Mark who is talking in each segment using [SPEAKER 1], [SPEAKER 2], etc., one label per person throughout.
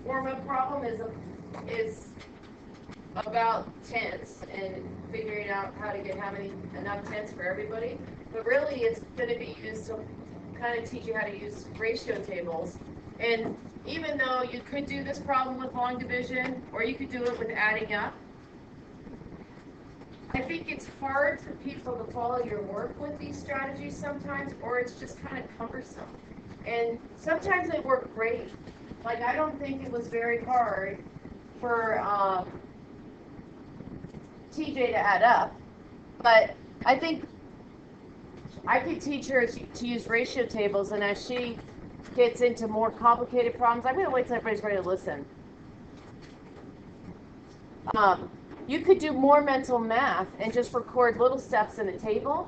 [SPEAKER 1] warm-up problem is about tenths and figuring out how to get enough tenths for everybody. But really, it's going to be used to kind of teach you how to use ratio tables. And even though you could do this problem with long division, or you could do it with adding up, I think it's hard for people to follow your work with these strategies sometimes, or it's just kind of cumbersome. And sometimes they work great. Like, I don't think it was very hard for TJ to add up, but I think I could teach her to use ratio tables, and as she gets into more complicated problems, I'm going to wait till everybody's ready to listen. You could do more mental math and just record little steps in a table,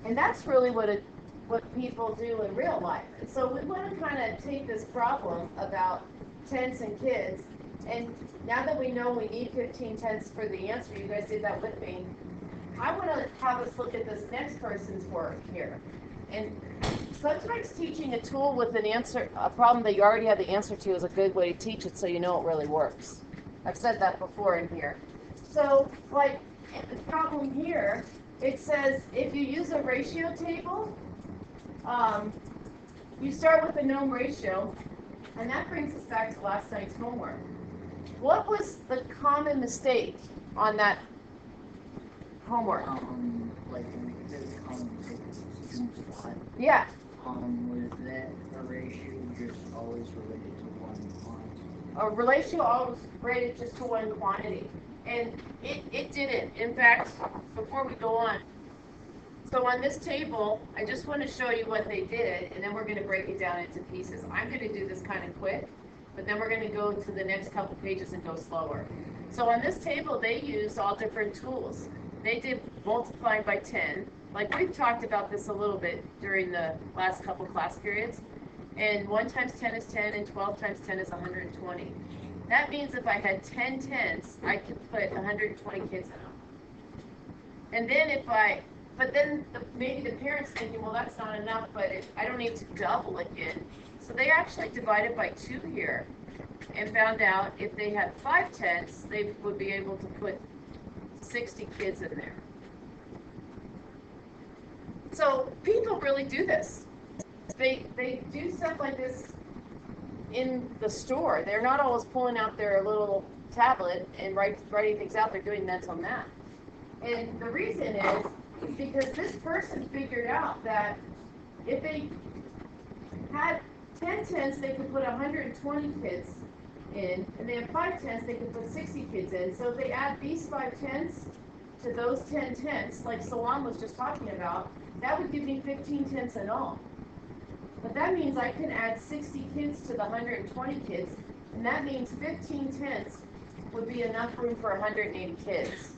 [SPEAKER 1] and that's really what people do in real life. And so we want to kind of take this problem about tenths and kids, and now that we know we need 15 tenths for the answer, you guys did that with me, I want to have us look at this next person's work here. And sometimes teaching a tool with a problem that you already have the answer to is a good way to teach it so you know it really works. I've said that before in here. So, like, the problem here, it says if you use a ratio table, you start with a known ratio, and that brings us back to last night's homework. What was the common mistake on that homework?
[SPEAKER 2] Like the common mistake is students thought.
[SPEAKER 1] Yeah.
[SPEAKER 2] Was that a ratio just always related to one quantity?
[SPEAKER 1] A ratio always rated just to one quantity. And it didn't. In fact, before we go on, so on this table, I just want to show you what they did, and then we're going to break it down into pieces. I'm going to do this kind of quick, but then we're going to go to the next couple pages and go slower. So on this table, they used all different tools. They did multiplying by 10. Like, we've talked about this a little bit during the last couple class periods. And 1 times 10 is 10, and 12 times 10 is 120. That means if I had 10 tenths, I could put 120 kids in them. And then maybe the parents thinking, well, that's not enough, but I don't need to double again. So they actually divided by 2 here and found out if they had 5 tenths, they would be able to put 60 kids in there. So people really do this. They do stuff like this in the store. They're not always pulling out their little tablet and writing things out. They're doing mental math. And the reason is because this person figured out that if they had 10 tenths, they could put 120 kids in, and they have 5 tenths, they could put 60 kids in. So if they add these 5 tenths to those 10 tenths, like Salam was just talking about, that would give me 15 tenths in all. But that means I can add 60 kids to the 120 kids, and that means 15 tenths would be enough room for 180 kids.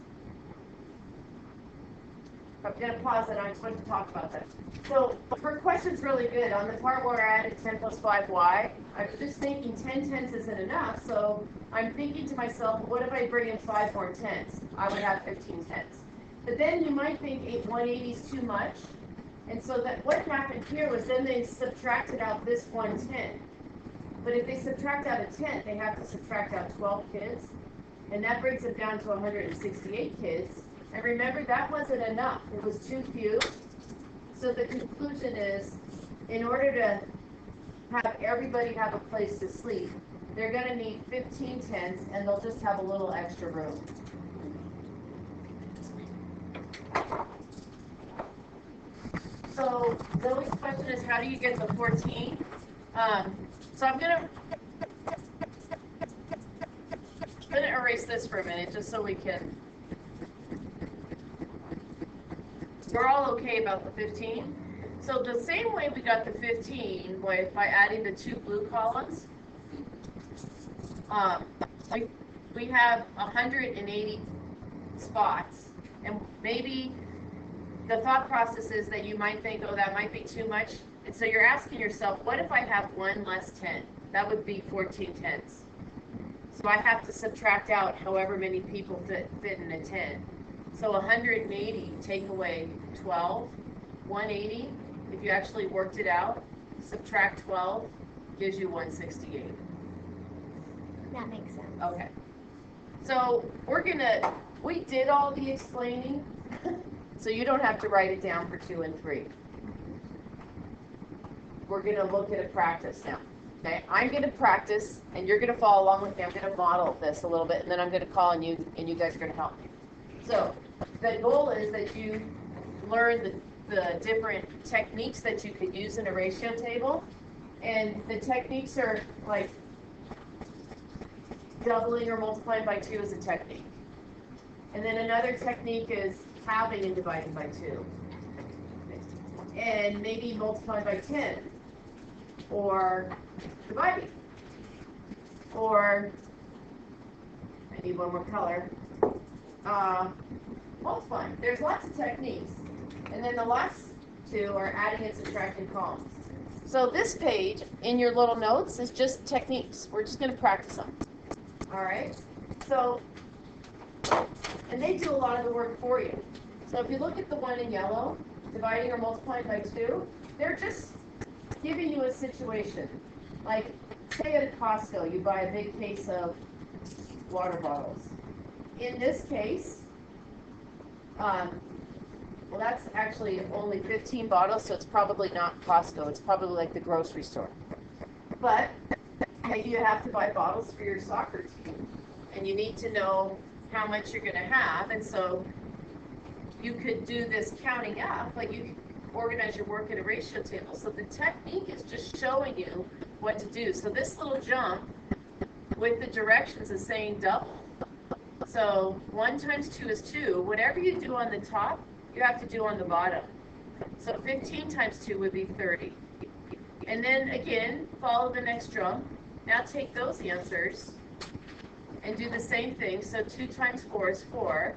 [SPEAKER 1] I'm going to pause it. I'm supposed to talk about that. So her question's really good. On the part where I added 10 plus 5y, I was just thinking 10 tenths isn't enough, so I'm thinking to myself, what if I bring in 5 more tenths? I would have 15 tenths. But then you might think 180 is too much. And so that what happened here was then they subtracted out this 1/10. But if they subtract out a 10th, they have to subtract out 12 kids. And that brings it down to 168 kids. And remember, that wasn't enough. It was too few. So the conclusion is, in order to have everybody have a place to sleep, they're going to need 15 tenths, and they'll just have a little extra room. So Zoe's question is, how do you get the 14? So I'm gonna erase this for a minute, just so we're all okay about the 15. So the same way we got the 15 by adding the 2 blue columns, we have 180 spots, and maybe the thought process is that you might think, oh, that might be too much. And so you're asking yourself, what if I have 1 less 10? That would be 14 tenths. So I have to subtract out however many people fit in a 10. So 180 take away 12, 180, if you actually worked it out, subtract 12, gives you 168.
[SPEAKER 3] That makes sense.
[SPEAKER 1] Okay. So we did all the explaining, so you don't have to write it down for 2 and 3. We're gonna look at a practice now. Okay, I'm gonna practice, and you're gonna follow along with me. I'm gonna model this a little bit, and then I'm gonna call on you, and you guys are gonna help me. So, the goal is that you learn the different techniques that you could use in a ratio table, and the techniques are like doubling or multiplying by 2 is a technique. And then another technique is halving and dividing by 2. And maybe multiplying by 10. Or dividing. Or, I need one more color, multiplying. There's lots of techniques. And then the last 2 are adding and subtracting columns. So this page in your little notes is just techniques. We're just going to practice them. All right? So, and they do a lot of the work for you. So if you look at the one in yellow, dividing or multiplying by 2, they're just giving you a situation. Like, say at a Costco, you buy a big case of water bottles. In this case, well, that's actually only 15 bottles, so it's probably not Costco. It's probably like the grocery store. But maybe you have to buy bottles for your soccer team, and you need to know how much you're going to have, and so you could do this counting up, like you could organize your work in a ratio table. So the technique is just showing you what to do. So this little jump with the directions is saying double. So 1 times 2 is 2. Whatever you do on the top, you have to do on the bottom. So 15 times 2 would be 30. And then again, follow the next jump. Now take those answers and do the same thing. So 2 times 4 is 4.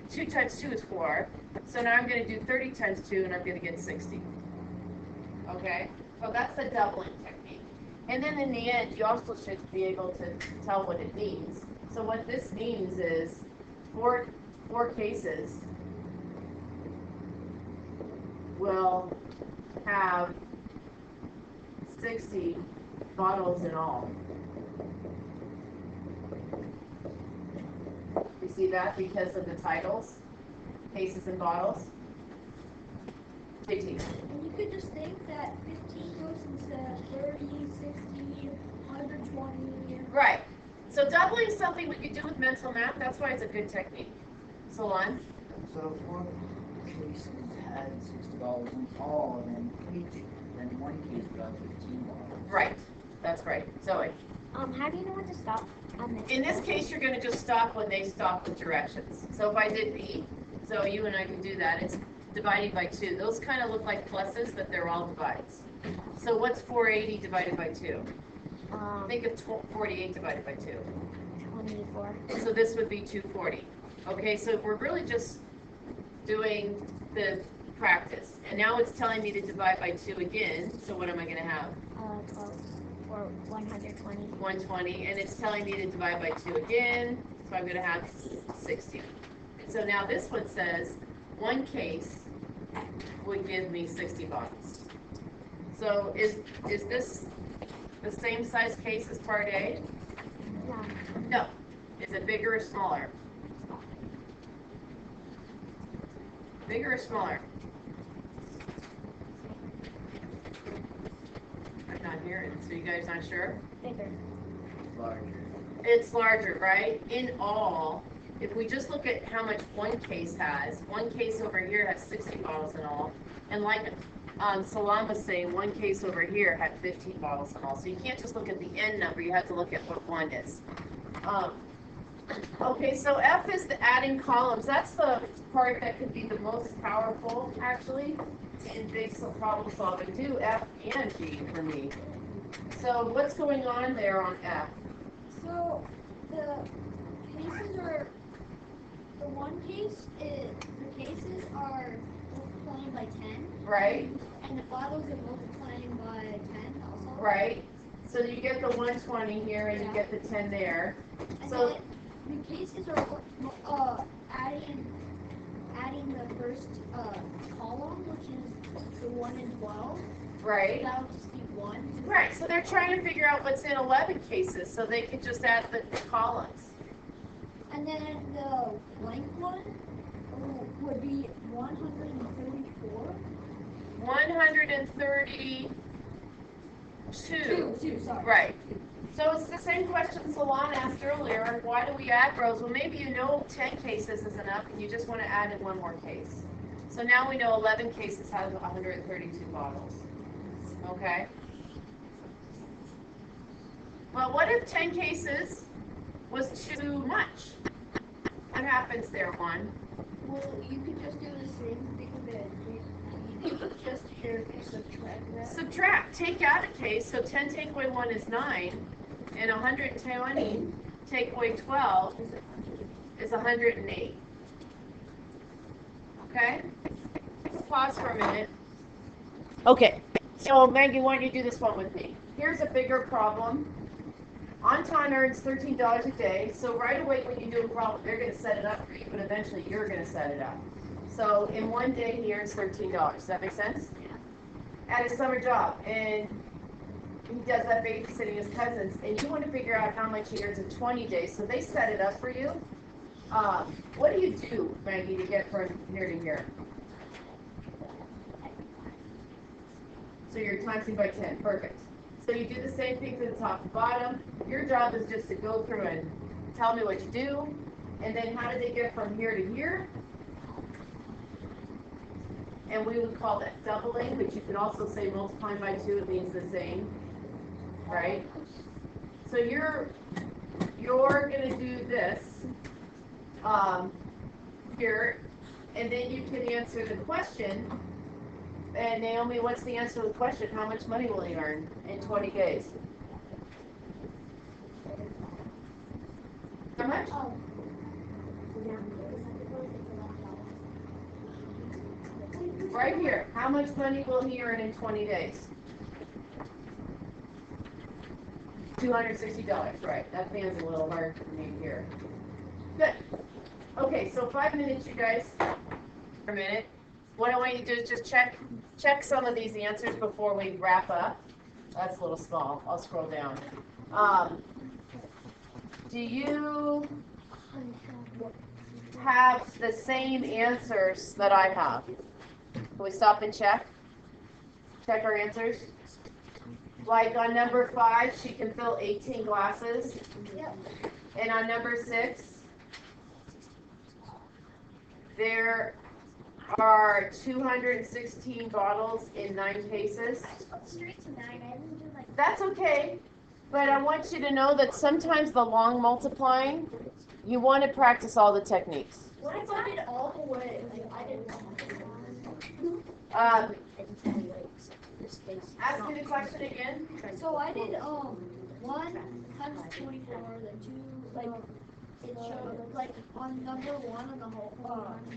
[SPEAKER 1] 2 times 2 is 4. So now I'm going to do 30 times 2, and I'm going to get 60. Okay? So that's the doubling technique. And then in the end, you also should be able to tell what it means. So what this means is 4 cases will have 60 bottles in all. You see that because of the titles? Cases and bottles? JT.
[SPEAKER 3] And you could just think that 15 goes into 30, 60, 120.
[SPEAKER 1] Right. So doubling is something we could do with mental math. That's why it's a good technique. Salon?
[SPEAKER 2] So if 4 cases had $60 in all, then one case would have 15 bottles.
[SPEAKER 1] Right. That's right. Zoe?
[SPEAKER 3] How do you know when to stop on this?
[SPEAKER 1] In this case, you're going to just stop when they stop with directions. So if I did B, so you and I can do that. It's dividing by 2. Those kind of look like pluses, but they're all divides. So what's 480 divided by 2? Think of 48 divided by 2.
[SPEAKER 3] 24.
[SPEAKER 1] So this would be 240. Okay, so we're really just doing the practice. And now it's telling me to divide by 2 again. So what am I going to have?
[SPEAKER 3] 12 or 120.
[SPEAKER 1] 120. And it's telling me to divide by 2 again. So I'm going to have 60. So now this one says 1 case would give me 60 bottles. So is this the same size case as part A?
[SPEAKER 3] No.
[SPEAKER 1] No. Is it bigger or smaller? Bigger or smaller? I'm not hearing, so you guys not sure?
[SPEAKER 3] Bigger.
[SPEAKER 2] Larger.
[SPEAKER 1] It's larger, right? In all, if we just look at how much 1 case has, 1 case over here has 60 bottles in all, and like Salam was saying, 1 case over here had 15 bottles in all. So you can't just look at the end number, you have to look at what 1 is. Okay, so F is the adding columns. That's the part that could be the most powerful, actually, in big problem solving. Do F and G for me. So what's going on there on F?
[SPEAKER 3] So the cases are the 1 case is the cases are multiplying by 10.
[SPEAKER 1] Right?
[SPEAKER 3] And the bottles are multiplying by 10 also.
[SPEAKER 1] Right. So you get the 120 here and you get the 10 there.
[SPEAKER 3] And
[SPEAKER 1] So
[SPEAKER 3] then the cases are adding the first column, which is the 1 and 12.
[SPEAKER 1] right.
[SPEAKER 3] That would just be one.
[SPEAKER 1] Right, so they're trying to figure out what's in 11 cases, so they could just add the columns.
[SPEAKER 3] And then the blank one would be 134.
[SPEAKER 1] 132.
[SPEAKER 3] Two, sorry.
[SPEAKER 1] Right. So it's the same question Salon asked earlier. Why do we add rows? Well, maybe you know 10 cases is enough and you just want to add in one more case. So now we know 11 cases has 132 bottles. Okay? Well, what if 10 cases was too much? What happens there, Juan?
[SPEAKER 3] Well, you could just do the same thing that you just here subtract that.
[SPEAKER 1] Subtract. Take out a case. So 10 take away 1 is 9. And 120 take away 12 is 108. Okay? Pause for a minute. Okay. So Maggie, why don't you do this one with me? Here's a bigger problem. On-time earns $13 a day. So right away when you do a problem, they're going to set it up for you, but eventually you're going to set it up. So in one day he earns $13. Does that make sense? At his summer job, and he does that babysitting his cousins, and you want to figure out how much he earns in 20 days. So they set it up for you. What do you do, Maggie, to get from here to here? So you're timesing by 10. Perfect. So you do the same thing to the top and bottom. Your job is just to go through and tell me what you do. And then how did they get from here to here? And we would call that doubling, but you can also say multiplying by 2, it means the same, right? So you're going to do this here, and then you can answer the question. And Naomi, what's the answer to the question? How much money will he earn in 20 days? How much? Right here. How much money will he earn in 20 days? $260. Right. That feels a little hard for me here. Good. Okay, so 5 minutes, you guys. For a minute. What I want you to do is just check some of these answers before we wrap up. That's a little small. I'll scroll down. Do you have the same answers that I have? Can we stop and check? Check our answers? Like on number 5, she can fill 18 glasses.
[SPEAKER 3] Yep.
[SPEAKER 1] And on number 6, there are 216 bottles in 9 cases.
[SPEAKER 3] Straight to 9. I didn't do like.
[SPEAKER 1] That's okay, but I want you to know that sometimes the long multiplying, you want to practice all the techniques.
[SPEAKER 3] What if I did all the way? Like I did.
[SPEAKER 1] Ask me the question again.
[SPEAKER 3] So I did 1 times 24, then 2 like it showed like on number 1 on the whole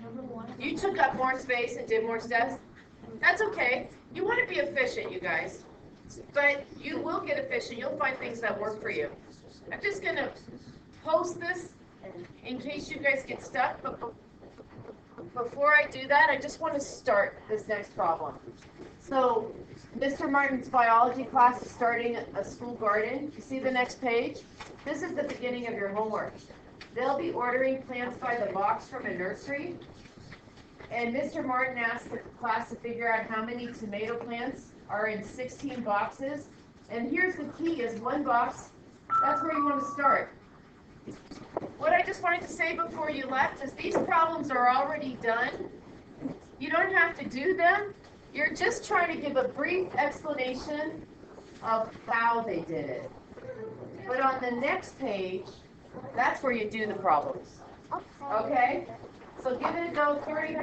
[SPEAKER 3] number 1.
[SPEAKER 1] You took up more space and did more steps. That's okay. You want to be efficient, you guys. But you will get efficient. You'll find things that work for you. I'm just going to post this in case you guys get stuck. But before I do that, I just want to start this next problem. So Mr. Martin's biology class is starting a school garden. You see the next page? This is the beginning of your homework. They'll be ordering plants by the box from a nursery. And Mr. Martin asked the class to figure out how many tomato plants are in 16 boxes. And here's the key is 1 box, that's where you want to start. What I just wanted to say before you left is these problems are already done. You don't have to do them. You're just trying to give a brief explanation of how they did it. But on the next page, that's where you do the problems. Okay? So give it a go, 30